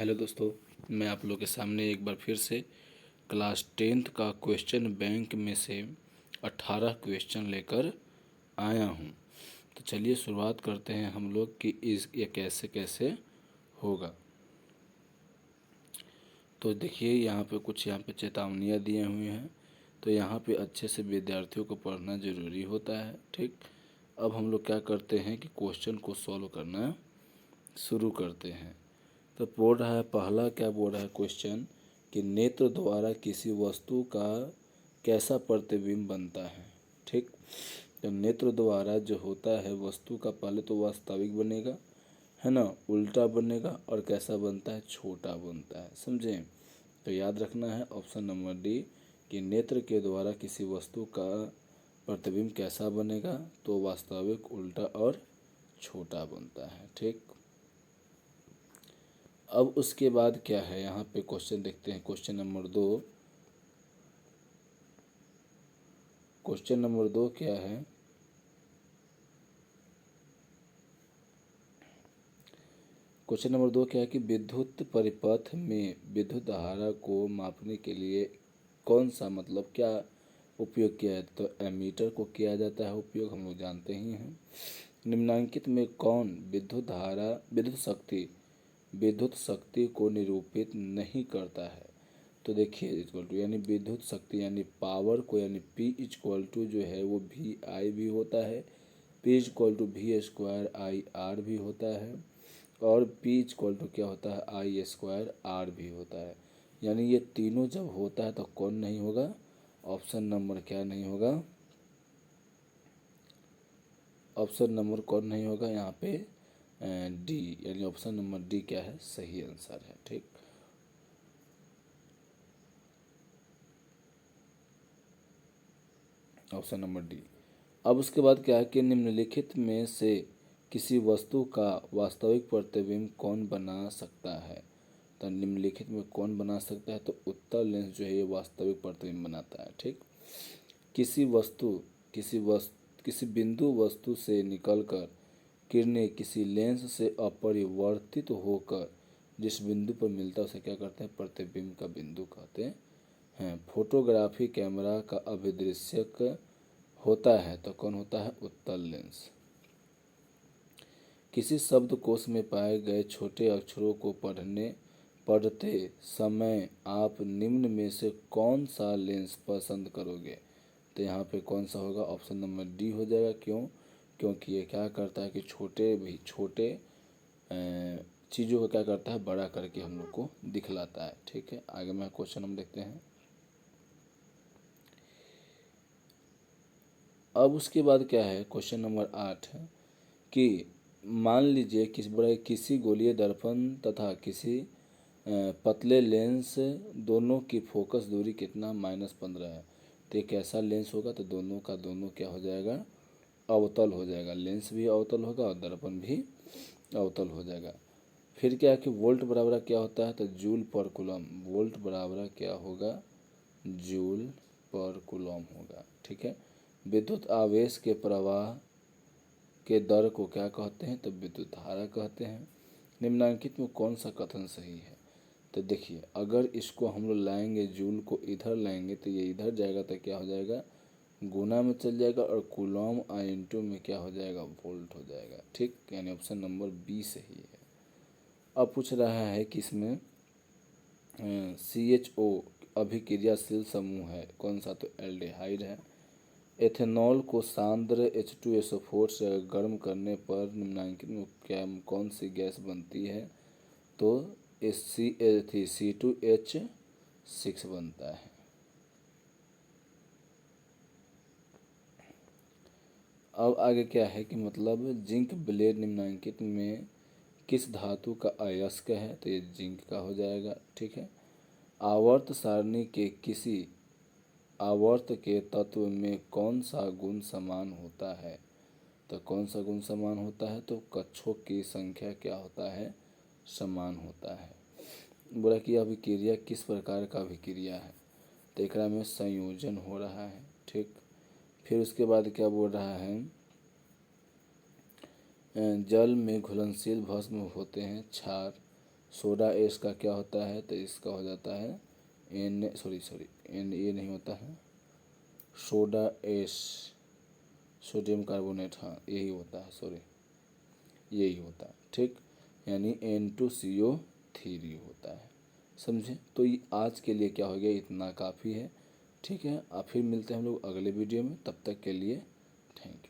Hello दोस्तों, मैं आप लोगों के सामने एक बार फिर से क्लास 10th का क्वेश्चन बैंक में से 18 क्वेश्चन लेकर आया हूँ। तो चलिए शुरुआत करते हैं हम लोग कि ये कैसे कैसे होगा। तो देखिए यहाँ पे चेतावनियाँ दिए हुए हैं। तो यहाँ पे अच्छे से विद्यार्थियों को पढ़ना ज़रूरी होता है। ठीक, अब हम लोग क्या करते हैं कि क्वेश्चन को सॉल्व करना शुरू करते हैं। तो बोल रहा है, पहला क्या बोल रहा है क्वेश्चन कि नेत्र द्वारा किसी वस्तु का कैसा प्रतिबिंब बनता है। ठीक, तो नेत्र द्वारा जो होता है वस्तु का, पहले तो वास्तविक बनेगा, है ना, उल्टा बनेगा और कैसा बनता है, छोटा बनता है। समझें? तो याद रखना है ऑप्शन नंबर डी कि नेत्र के द्वारा किसी वस्तु का प्रतिबिंब कैसा बनेगा, तो वास्तविक, उल्टा और छोटा बनता है। ठीक, अब उसके बाद क्या है, यहाँ पे क्वेश्चन देखते हैं। क्वेश्चन नंबर दो क्या है, क्वेश्चन नंबर दो क्या है कि विद्युत परिपथ में विद्युत धारा को मापने के लिए कौन सा, मतलब क्या उपयोग किया जाता है। तो एमीटर को किया जाता है उपयोग, हम लोग जानते ही हैं। निम्नलिखित में कौन विद्युत शक्ति को निरूपित नहीं करता है। तो देखिए इक्वल टू यानी विद्युत शक्ति यानी पावर को, यानी P इक्वल टू जो है वो VI भी होता है, P इक्वल टू V²IR भी होता है, और P इक्वल टू क्या होता है, I² भी होता है। यानी ये तीनों जब होता है तो कौन नहीं होगा, ऑप्शन नंबर क्या नहीं होगा, ऑप्शन नंबर कौन नहीं होगा यहाँ पे, डी, यानी ऑप्शन नंबर डी क्या है, सही आंसर है। ठीक, ऑप्शन नंबर डी। अब उसके बाद क्या है कि निम्नलिखित में से किसी वस्तु का वास्तविक प्रतिबिंब कौन बना सकता है। तो निम्नलिखित में कौन बना सकता है, तो उत्तल लेंस जो है ये वास्तविक प्रतिबिंब बनाता है। ठीक, किसी वस्तु किसी बिंदु वस्तु से निकलकर किरणें किसी लेंस से अपरिवर्तित होकर जिस बिंदु पर मिलता है उसे क्या कहते हैं, प्रतिबिंब का बिंदु कहते हैं। फोटोग्राफी कैमरा का अभिदृश्यक होता है तो कौन होता है, उत्तल लेंस। किसी शब्दकोश में पाए गए छोटे अक्षरों को पढ़ते समय आप निम्न में से कौन सा लेंस पसंद करोगे। तो यहाँ पे कौन सा होगा, ऑप्शन नंबर डी हो जाएगा। क्यों? क्योंकि ये क्या करता है कि छोटे चीज़ों को क्या करता है, बड़ा करके हम लोग को दिखलाता है। ठीक है, आगे में क्वेश्चन हम देखते हैं। अब उसके बाद क्या है, क्वेश्चन नंबर 8 है कि मान लीजिए किसी गोलीय दर्पण तथा किसी पतले लेंस दोनों की फोकस दूरी कितना, -15 है। तो ये कैसा लेंस होगा, तो दोनों का दोनों क्या हो जाएगा, अवतल हो जाएगा। लेंस भी अवतल होगा और दर्पण भी अवतल हो जाएगा। फिर क्या है कि वोल्ट बराबर क्या होता है, तो जूल पर कूलम। वोल्ट बराबर क्या होगा, जूल पर कूलम होगा। ठीक है, विद्युत आवेश के प्रवाह के दर को क्या कहते हैं, तो विद्युत धारा कहते हैं। निम्नलिखित में कौन सा कथन सही है। तो देखिए, अगर इसको हम लोग लाएंगे, जूल को इधर लाएंगे तो ये इधर जाएगा तो क्या हो जाएगा, गुना में चल जाएगा, और कूलम I/2 में क्या हो जाएगा, वोल्ट हो जाएगा। ठीक, यानी ऑप्शन नंबर बी सही है। अब पूछ रहा है कि इसमें CHO अभिक्रियाशील समूह है कौन सा, तो एल्डिहाइड है। एथेनॉल को सांद्र H2SO4 से गर्म करने पर निम्नलिखित में क्या कौन सी गैस बनती है, तो C2H6 बनता है। अब आगे क्या है कि मतलब जिंक ब्लेड निम्नलिखित में किस धातु का अयस्क है, तो ये जिंक का हो जाएगा। ठीक है, आवर्त सारणी के किसी आवर्त के तत्व में कौन सा गुण समान होता है, तो कौन सा गुण समान होता है, तो कक्षों की संख्या क्या होता है, समान होता है। बोला कि अभिक्रिया किस प्रकार का अभिक्रिया है, तो एकरा में संयोजन हो रहा है। ठीक, फिर उसके बाद क्या बोल रहा है, जल में घुलनशील भस्म होते हैं क्षार, सोडा एस का क्या होता है, तो इसका हो जाता है एन, सॉरी एन ए नहीं होता है, सोडा एस, सोडियम कार्बोनेट, हाँ यही होता है, सॉरी यही होता है, ठीक। यानी N2CO3 होता है, समझे। तो ये आज के लिए क्या हो गया, इतना काफ़ी है, ठीक है। अब फिर मिलते हैं हम लोग अगले वीडियो में, तब तक के लिए थैंक यू।